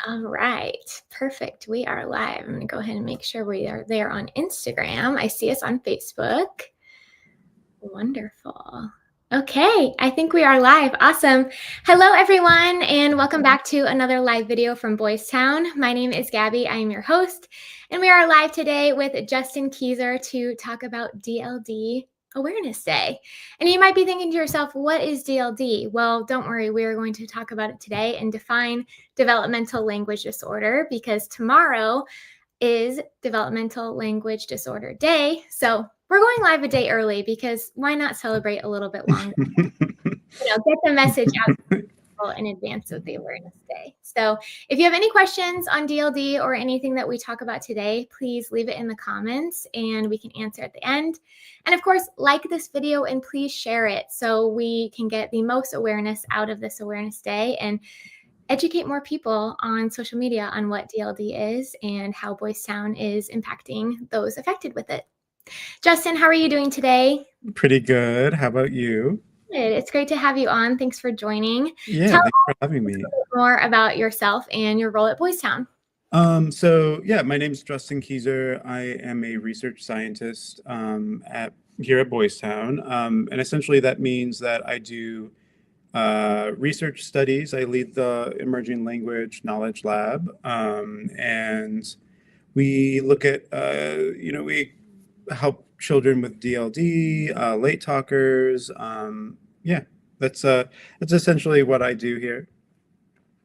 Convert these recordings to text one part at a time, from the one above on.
All right, perfect. We are live. I'm going to go ahead and make sure we are there on Instagram. I see us on Facebook. Wonderful. Okay, I think we are live. Awesome. Hello, everyone, and welcome back to another live video from Boys Town. My name is Gabby. I am your host, and we are live today with Justin Keyser to talk about DLD Awareness Day. And you might be thinking to yourself, what is DLD? Well, don't worry, we are going to talk about it today and define developmental language disorder because tomorrow is Developmental Language Disorder Day. So we're going live a day early because why not celebrate a little bit longer? Get the message out to people in advance of the Awareness Day. So if you have any questions on DLD or anything that we talk about today, please leave it in the comments and we can answer at the end. And of course, like this video and please share it so we can get the most awareness out of this Awareness Day and educate more people on social media on what DLD is and how Boys Town is impacting those affected with it. Justin, how are you doing today? Pretty good. How about you? Good. It's great to have you on. Thanks for joining. Yeah, Tell thanks for having me. us a bit more about yourself and your role at Boys Town. My name's Justin Keyser. I am a research scientist here at Boys Town. And essentially that means that I do research studies. I lead the Emerging Language Knowledge Lab. And we look at, we help children with DLD, late talkers. That's essentially what I do here.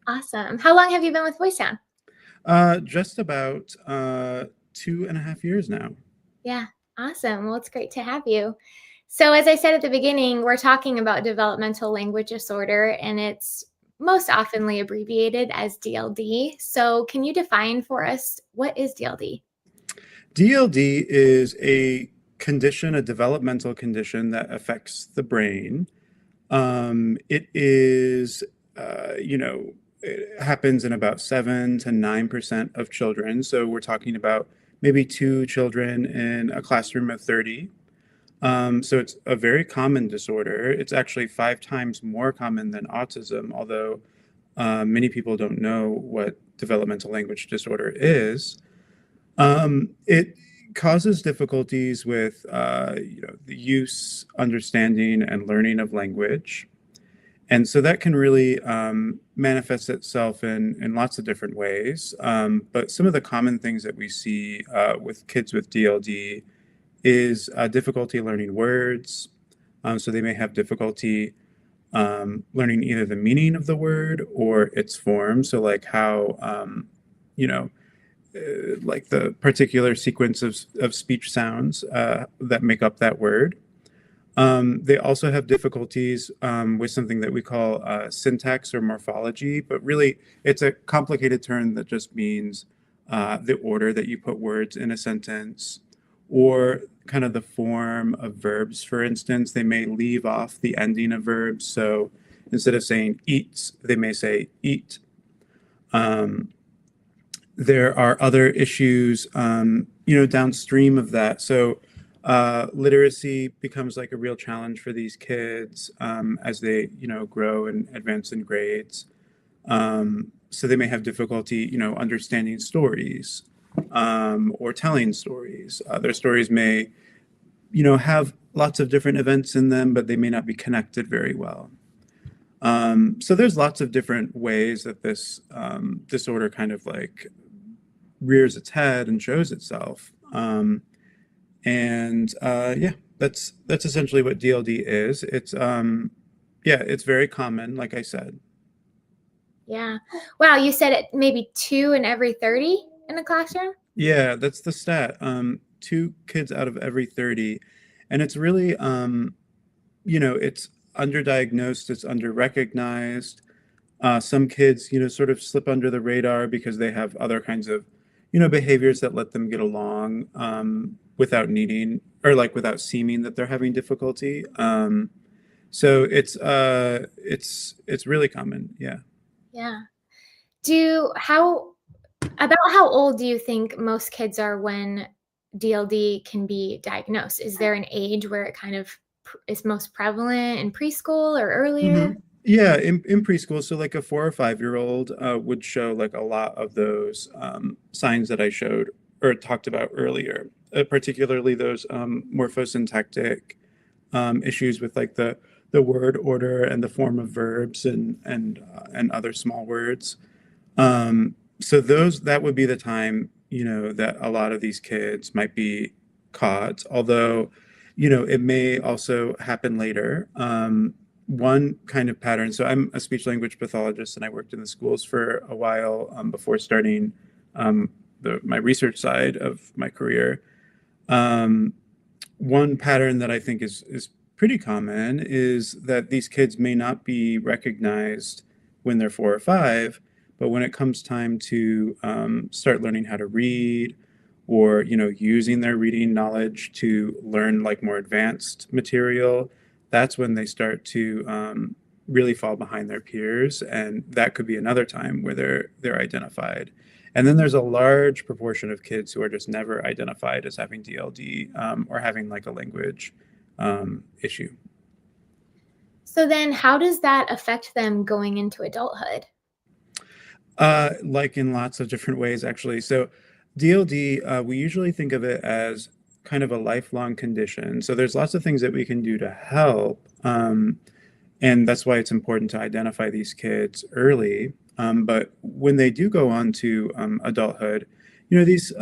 Awesome. How long have you been with Boys Town? Just about 2.5 years now. Yeah, awesome. Well, it's great to have you. So as I said at the beginning, we're talking about developmental language disorder, and it's most oftenly abbreviated as DLD. So can you define for us what is DLD? DLD is a condition, a developmental condition that affects the brain. It is, it happens in about 7 to 9% of children. So we're talking about maybe 2 children in a classroom of 30. So it's a very common disorder. It's actually 5 times more common than autism, although many people don't know what developmental language disorder is. It causes difficulties with the use, understanding, and learning of language. And so that can really manifest itself in lots of different ways. But some of the common things that we see with kids with DLD is difficulty learning words. So they may have difficulty learning either the meaning of the word or its form. So like how, like the particular sequence of speech sounds that make up that word. They also have difficulties with something that we call syntax or morphology, but really it's a complicated term that just means the order that you put words in a sentence or kind of the form of verbs. For instance, they may leave off the ending of verbs. So instead of saying eats, they may say eat. There are other issues, downstream of that. So literacy becomes like a real challenge for these kids as they, grow and advance in grades. So they may have difficulty, understanding stories or telling stories. Their stories may, have lots of different events in them, but they may not be connected very well. So there's lots of different ways that this disorder kind of like rears its head and shows itself. That's essentially what DLD is. It's it's very common, like I said. Yeah. Wow, you said it maybe 2 in every 30 in the classroom? Yeah, that's the stat. 2 kids out of every 30. And it's really it's underdiagnosed, it's underrecognized. Some kids, sort of slip under the radar because they have other kinds of, behaviors that let them get along without needing or like without seeming that they're having difficulty. So it's really common. Yeah. Yeah. About how old do you think most kids are when DLD can be diagnosed? Is there an age where it kind of is most prevalent in preschool or earlier? Yeah, in preschool, so like a 4 or 5 year old would show like a lot of those signs that I showed or talked about earlier, particularly those morphosyntactic issues with like the word order and the form of verbs and other small words. So those that would be the time, that a lot of these kids might be caught, although, it may also happen later. One kind of pattern, so I'm a speech language pathologist and I worked in the schools for a while before starting my research side of my career. Um, One pattern that I think is pretty common is that these kids may not be recognized when they're 4 or 5, but when it comes time to start learning how to read, or using their reading knowledge to learn like more advanced material, that's when they start to really fall behind their peers, and that could be another time where they're identified. And then there's a large proportion of kids who are just never identified as having DLD, or having like a language issue. So then how does that affect them going into adulthood? Like in lots of different ways, actually. So DLD, we usually think of it as kind of a lifelong condition. So there's lots of things that we can do to help. And that's why it's important to identify these kids early. But when they do go on to adulthood, these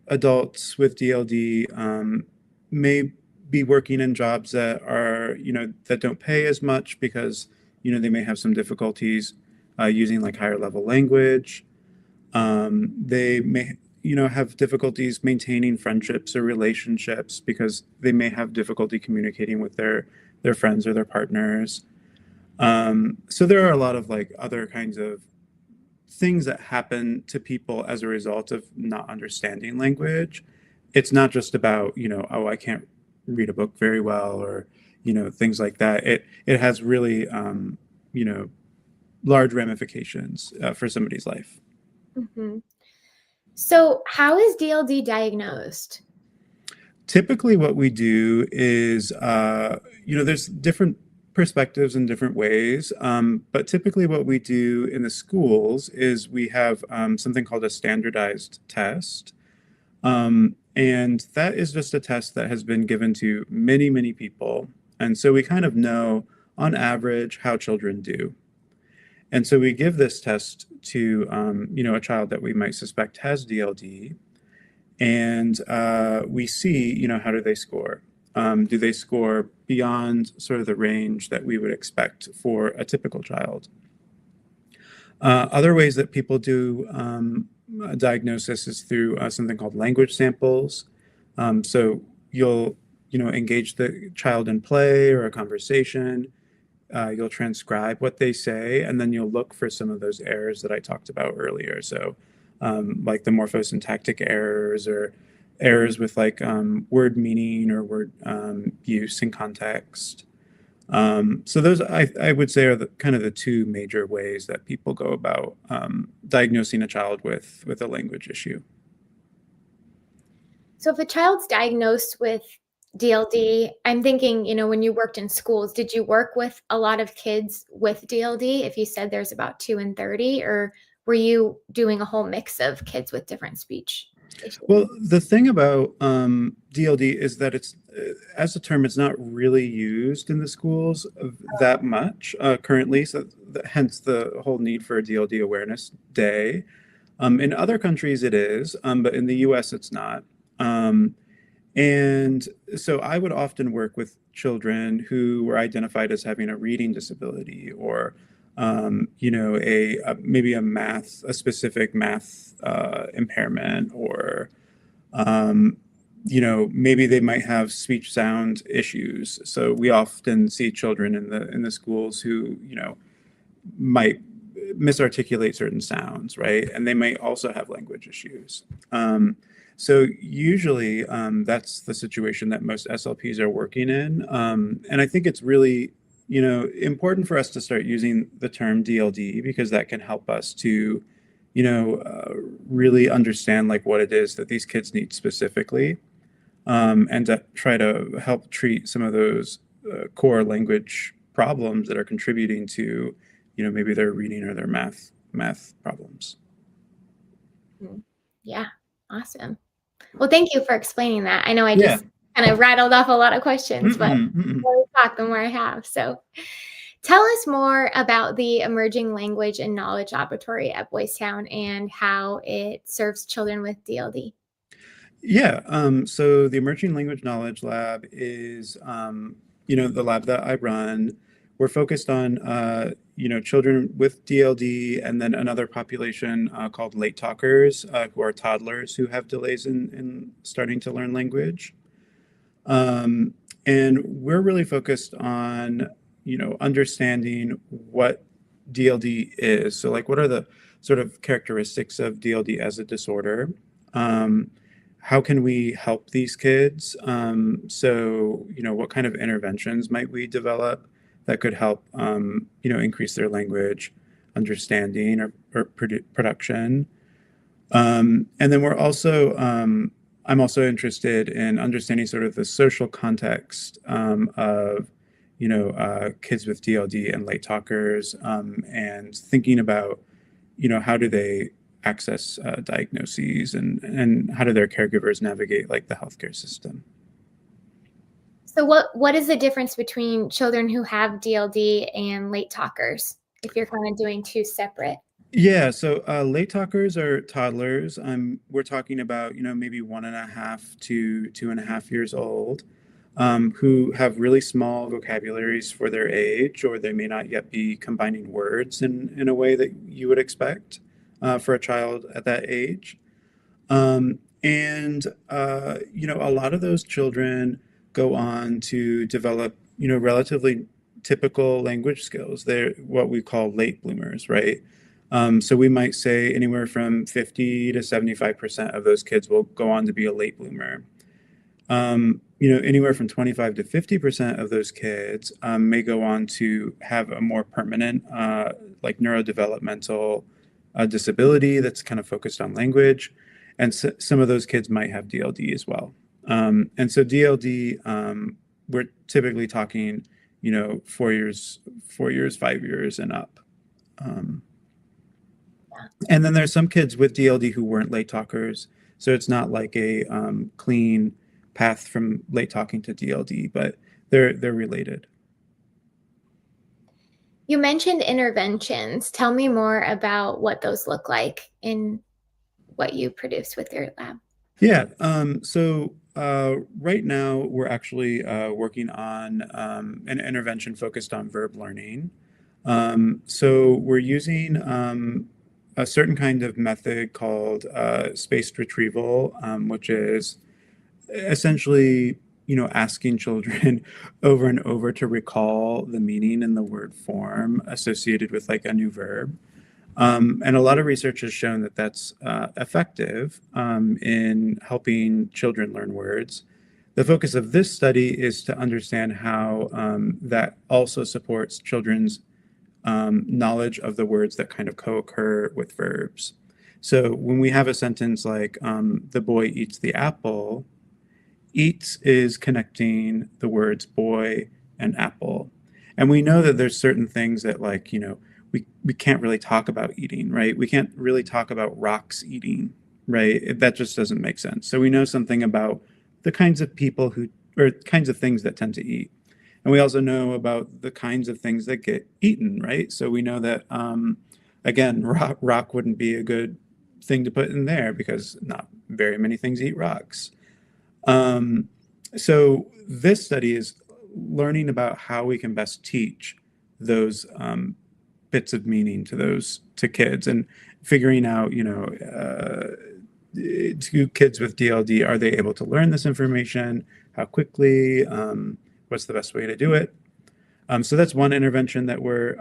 adults with DLD may be working in jobs that are, that don't pay as much because, they may have some difficulties using like higher level language. They may, have difficulties maintaining friendships or relationships because they may have difficulty communicating with their friends or their partners. So there are a lot of like other kinds of things that happen to people as a result of not understanding language. It's not just about, oh, I can't read a book very well, or, things like that. It has really, you know, large ramifications for somebody's life. Mhm. So how is DLD diagnosed? Typically, what we do is, there's different perspectives and different ways, but typically, what we do in the schools is we have something called a standardized test. And that is just a test that has been given to many, many people. And so we kind of know on average how children do. And so we give this test to, a child that we might suspect has DLD, and we see, how do they score? Do they score beyond sort of the range that we would expect for a typical child? Other ways that people do a diagnosis is through something called language samples. So you'll, engage the child in play or a conversation. You'll transcribe what they say, and then you'll look for some of those errors that I talked about earlier. So, like the morphosyntactic errors, or errors with like word meaning or word use in context. So those I would say are kind of the two major ways that people go about diagnosing a child with a language issue. So if a child's diagnosed with DLD, I'm thinking, when you worked in schools, did you work with a lot of kids with DLD? If you said there's about 2 in 30, or were you doing a whole mix of kids with different speech issues? Well, the thing about DLD is that as a term, it's not really used in the schools that much currently. So hence the whole need for a DLD Awareness Day. In other countries, it is, but in the U.S., it's not. Um, and so I would often work with children who were identified as having a reading disability, or, maybe a specific math impairment, or, maybe they might have speech sound issues. So we often see children in the schools who, might misarticulate certain sounds, right? And they may also have language issues. So usually that's the situation that most SLPs are working in. And I think it's really, important for us to start using the term DLD, because that can help us to, really understand like what it is that these kids need specifically, and to try to help treat some of those core language problems that are contributing to, maybe their reading or their math problems. Yeah, awesome. Well, thank you for explaining that. I know I Yeah. just kind of rattled off a lot of questions, but Mm-mm, mm-mm. the more we talk, the more I have. So tell us more about the Emerging Language and Knowledge Laboratory at Boys Town and how it serves children with DLD. Yeah. So the Emerging Language Knowledge Lab is, the lab that I run. We're focused on, children with DLD and then another population called late talkers, who are toddlers who have delays in starting to learn language. Um, and we're really focused on, understanding what DLD is. So, like, what are the sort of characteristics of DLD as a disorder? Um, how can we help these kids? So, what kind of interventions might we develop that could help, increase their language understanding or production? And then I'm also interested in understanding sort of the social context of, kids with DLD and late talkers, and thinking about, how do they access diagnoses and how do their caregivers navigate like the healthcare system? So what is the difference between children who have DLD and late talkers if you're kind of doing two separate? Yeah, so late talkers are toddlers. We're talking about, maybe 1.5 to 2.5 years old, who have really small vocabularies for their age, or they may not yet be combining words in a way that you would expect for a child at that age. A lot of those children go on to develop, relatively typical language skills. They're what we call late bloomers, right? So we might say anywhere from 50 to 75% of those kids will go on to be a late bloomer. Anywhere from 25 to 50% of those kids may go on to have a more permanent, like neurodevelopmental disability that's kind of focused on language. And some of those kids might have DLD as well. And so DLD, we're typically talking, 4 years, 5 years and up. Um, and then there's some kids with DLD who weren't late talkers. So it's not like a clean path from late talking to DLD, but they're related. You mentioned interventions. Tell me more about what those look like in what you produce with your lab. Yeah. So right now we're actually working on an intervention focused on verb learning. So we're using a certain kind of method called spaced retrieval, which is essentially, asking children over and over to recall the meaning and the word form associated with like a new verb. And a lot of research has shown that that's effective in helping children learn words. The focus of this study is to understand how that also supports children's knowledge of the words that kind of co-occur with verbs. So when we have a sentence like, the boy eats the apple, eats is connecting the words boy and apple. And we know that there's certain things that, like, we can't really talk about eating, right? We can't really talk about rocks eating, right? That just doesn't make sense. So we know something about the kinds of people who, or kinds of things that tend to eat. And we also know about the kinds of things that get eaten, right? So we know that, again, rock wouldn't be a good thing to put in there because not very many things eat rocks. Um, so this study is learning about how we can best teach those bits of meaning to kids and figuring out, to kids with DLD, are they able to learn this information? How quickly? What's the best way to do it? So that's one intervention that we're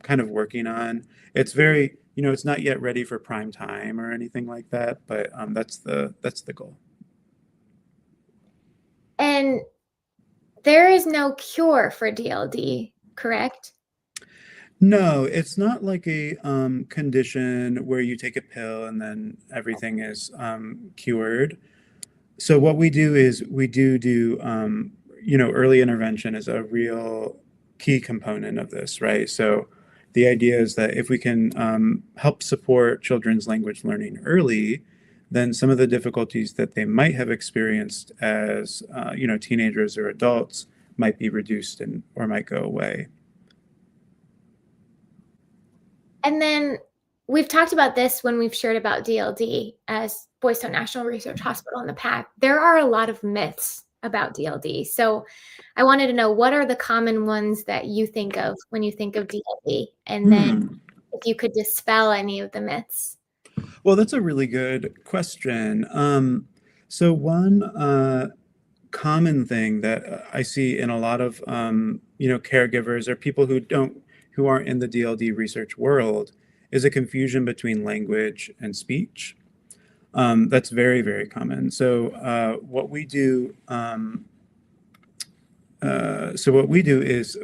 kind of working on. It's very, it's not yet ready for prime time or anything like that, but that's the goal. And there is no cure for DLD, correct? No, it's not like a condition where you take a pill and then everything is cured. So what we do is we do early intervention is a real key component of this, right? So the idea is that if we can help support children's language learning early, then some of the difficulties that they might have experienced as teenagers or adults might be reduced and or might go away. And then we've talked about this when we've shared about DLD as Boys Town National Research Hospital in the past. There are a lot of myths about DLD. So I wanted to know, what are the common ones that you think of when you think of DLD? And then if you could dispel any of the myths. Well, that's a really good question. So one common thing that I see in a lot of caregivers or people who aren't in the DLD research world is a confusion between language and speech. That's very, very common. So what we do is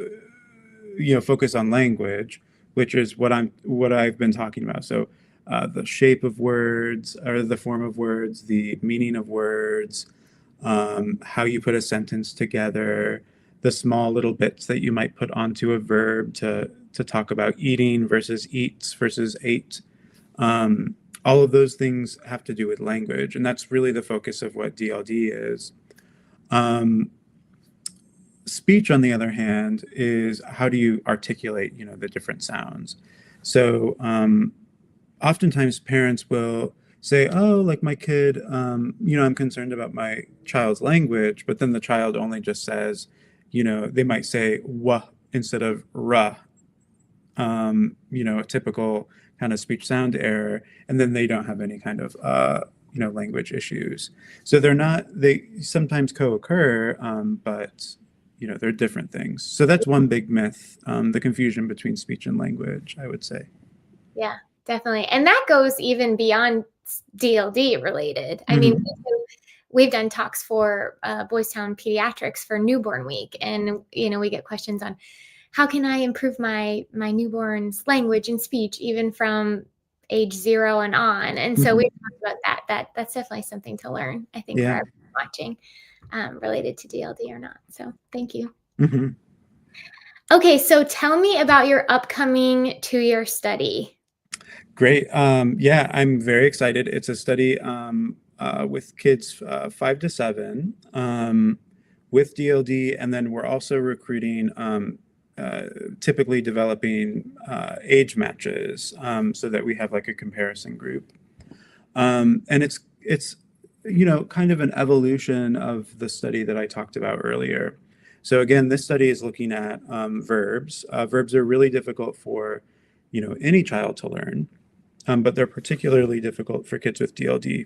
focus on language, which is what I've been talking about. So the shape of words or the form of words, the meaning of words, how you put a sentence together, the small little bits that you might put onto a verb to talk about eating versus eats versus ate. All of those things have to do with language, and that's really the focus of what DLD is. Speech, on the other hand, is how do you articulate, the different sounds. So oftentimes parents will say, oh, like my kid, I'm concerned about my child's language, but then the child only just says, they might say "wah" instead of "ra," a typical kind of speech sound error, and then they don't have any kind of, language issues. So they sometimes co-occur, but, they're different things. So that's one big myth, the confusion between speech and language, I would say. Yeah, definitely. And that goes even beyond DLD related. I mean, we've done talks for Boys Town Pediatrics for Newborn Week, and we get questions on how can I improve my newborn's language and speech even from age 0 and on. And so we talked about that's definitely something to learn, I think, for everyone watching, related to DLD or not. So thank you. Okay, so tell me about your upcoming 2-year study. Great. Yeah, I'm very excited. It's a study with kids 5 to 7 with DLD, and then we're also recruiting, typically developing age matches so that we have like a comparison group. And it's kind of an evolution of the study that I talked about earlier. So again, this study is looking at verbs. Verbs are really difficult for any child to learn. But they're particularly difficult for kids with DLD.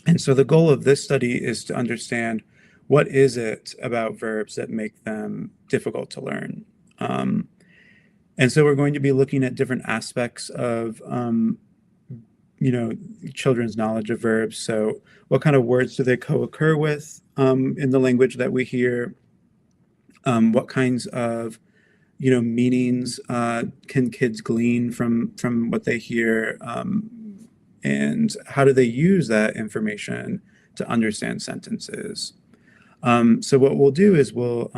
And so the goal of this study is to understand what is it about verbs that make them difficult to learn. And so we're going to be looking at different aspects of, children's knowledge of verbs. So what kind of words do they co-occur with in the language that we hear? What kinds of meanings can kids glean from what they hear, and how do they use that information to understand sentences? So what we'll do is we'll,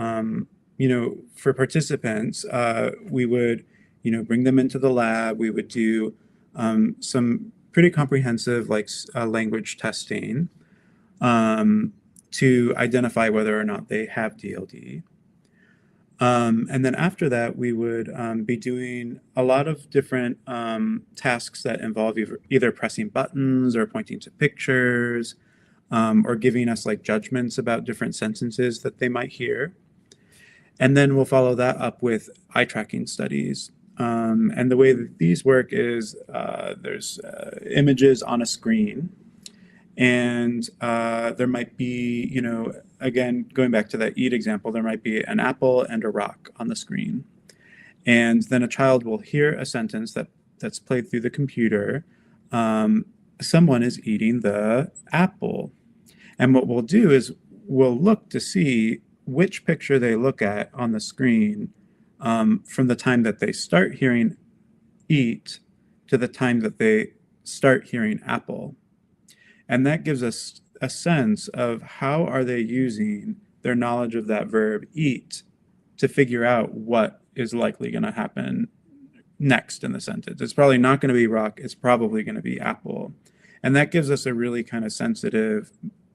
for participants, we would, bring them into the lab. We would do some pretty comprehensive language testing to identify whether or not they have DLD. And then after that, we would be doing a lot of different tasks that involve either pressing buttons or pointing to pictures, or giving us judgments about different sentences that they might hear. And then we'll follow that up with eye tracking studies. And the way that these work is there's images on a screen. And there might be, again, going back to that eat example, there might be an apple and a rock on the screen. And then a child will hear a sentence that's played through the computer. Someone is eating the apple. And what we'll do is we'll look to see which picture they look at on the screen from the time that they start hearing eat to the time that they start hearing apple. And that gives us a sense of how are they using their knowledge of that verb eat to figure out what is likely going to happen next in the sentence. It's probably not going to be rock, it's probably going to be apple. And that gives us a really kind of sensitive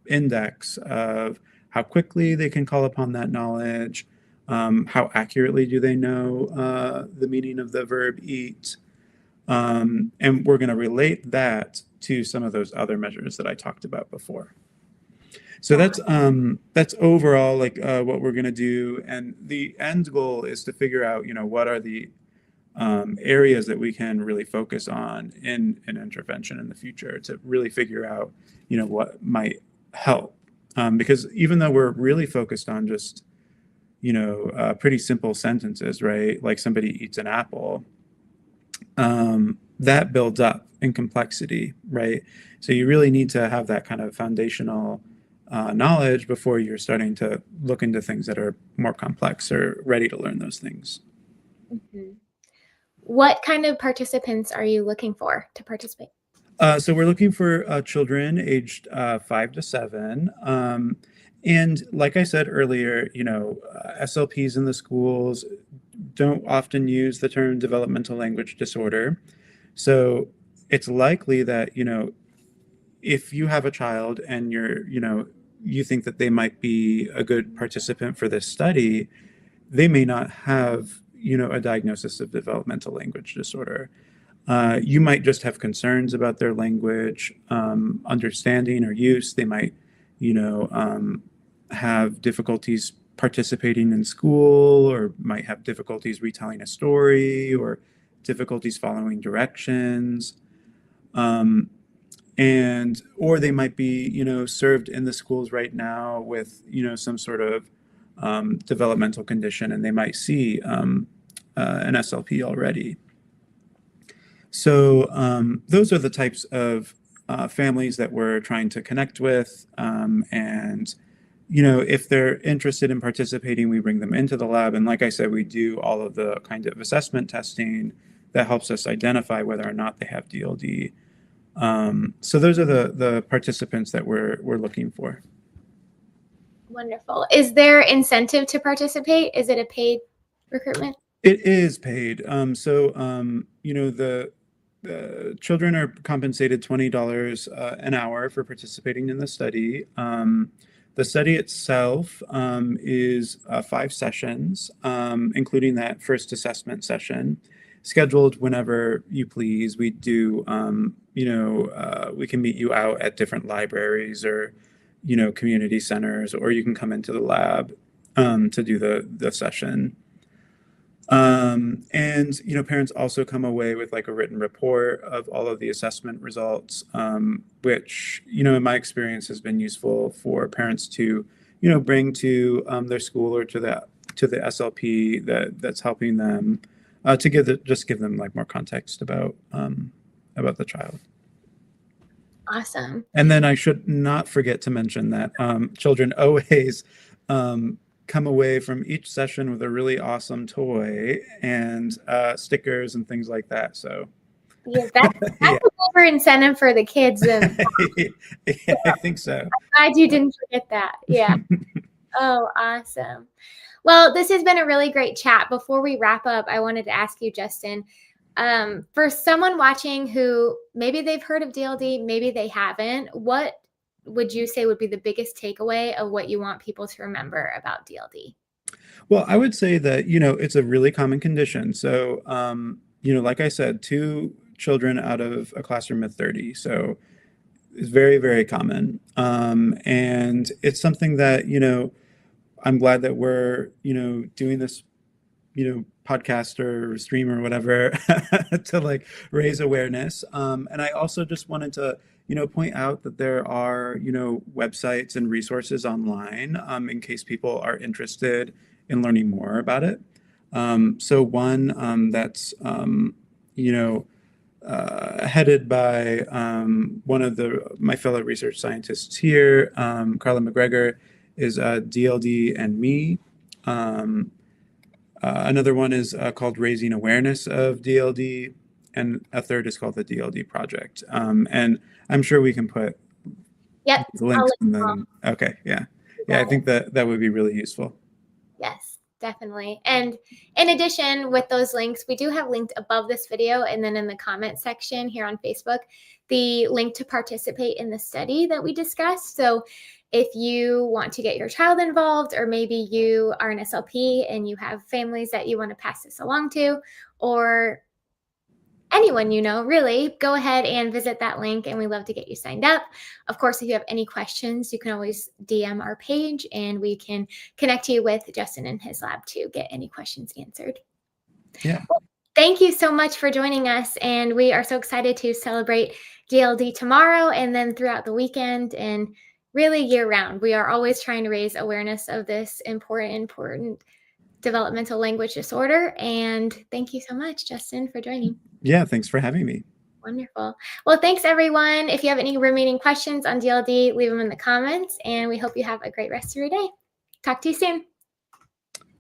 index of how quickly they can call upon that knowledge, how accurately do they know the meaning of the verb eat. And we're going to relate that to some of those other measures that I talked about before. So that's overall like what we're going to do. And the end goal is to figure out, what are the areas that we can really focus on in an intervention in the future to really figure out, what might help. Because even though we're really focused on just, pretty simple sentences, right? Like somebody eats an apple, that builds up in complexity, right? So you really need to have that kind of foundational knowledge before you're starting to look into things that are more complex or ready to learn those things. Mm-hmm. What kind of participants are you looking for to participate? So we're looking for children aged 5 to 7. And like I said earlier, SLPs in the schools don't often use the term developmental language disorder. So it's likely that, if you have a child and you think that they might be a good participant for this study, they may not have, a diagnosis of developmental language disorder. You might just have concerns about their language, understanding or use. They might, have difficulties participating in school, or might have difficulties retelling a story, or difficulties following directions. Or they might be, served in the schools right now with, some sort of developmental condition, and they might see an SLP already. So those are the types of families that we're trying to connect with. And, if they're interested in participating, we bring them into the lab. And like I said, we do all of the kind of assessment testing that helps us identify whether or not they have DLD. So those are the participants that we're looking for. Wonderful. Is there incentive to participate? Is it a paid recruitment? It is paid. The children are compensated $20 an hour for participating in the study. The study itself is 5 sessions, including that first assessment session, scheduled whenever you please. We do, we can meet you out at different libraries or, community centers, or you can come into the lab to do the session. And, parents also come away with like a written report of all of the assessment results, which, in my experience has been useful for parents to, bring to their school or to the SLP that's helping them to give them like more context about the child. Awesome. And then I should not forget to mention that children always come away from each session with a really awesome toy and stickers and things like that. So yeah, that's yeah. a over incentive for the kids. Yeah, I think so. I'm glad you didn't forget that. Yeah. Oh, awesome. Well, this has been a really great chat. Before we wrap up, I wanted to ask you, Justin, for someone watching who maybe they've heard of DLD, maybe they haven't, what would you say would be the biggest takeaway of what you want people to remember about DLD? Well, I would say that, it's a really common condition. So, like I said, 2 children out of a classroom of 30. So it's very, very common. And it's something that, I'm glad that we're, doing this, podcast or stream or whatever to like raise awareness. And I also just wanted to, point out that there are, websites and resources online in case people are interested in learning more about it. So one that's, headed by one of my fellow research scientists here, Carla McGregor, is DLD and Me. Another one is called Raising Awareness of DLD, and a third is called the DLD Project. And I'm sure we can put links in them. Okay, yeah. Yeah, I think that would be really useful. Yes, definitely. And in addition, with those links, we do have linked above this video and then in the comment section here on Facebook, the link to participate in the study that we discussed. So if you want to get your child involved, or maybe you are an SLP and you have families that you want to pass this along to, or anyone you know, really, go ahead and visit that link, and we love to get you signed up. Of course, if you have any questions, you can always DM our page and we can connect you with Justin and his lab to get any questions answered. Yeah. Well, thank you so much for joining us, and we are so excited to celebrate GLD tomorrow and then throughout the weekend and really year round. We are always trying to raise awareness of this important developmental language disorder. And thank you so much, Justin, for joining. Yeah, thanks for having me. Wonderful. Well, thanks everyone. If you have any remaining questions on DLD, leave them in the comments, and we hope you have a great rest of your day. Talk to you soon.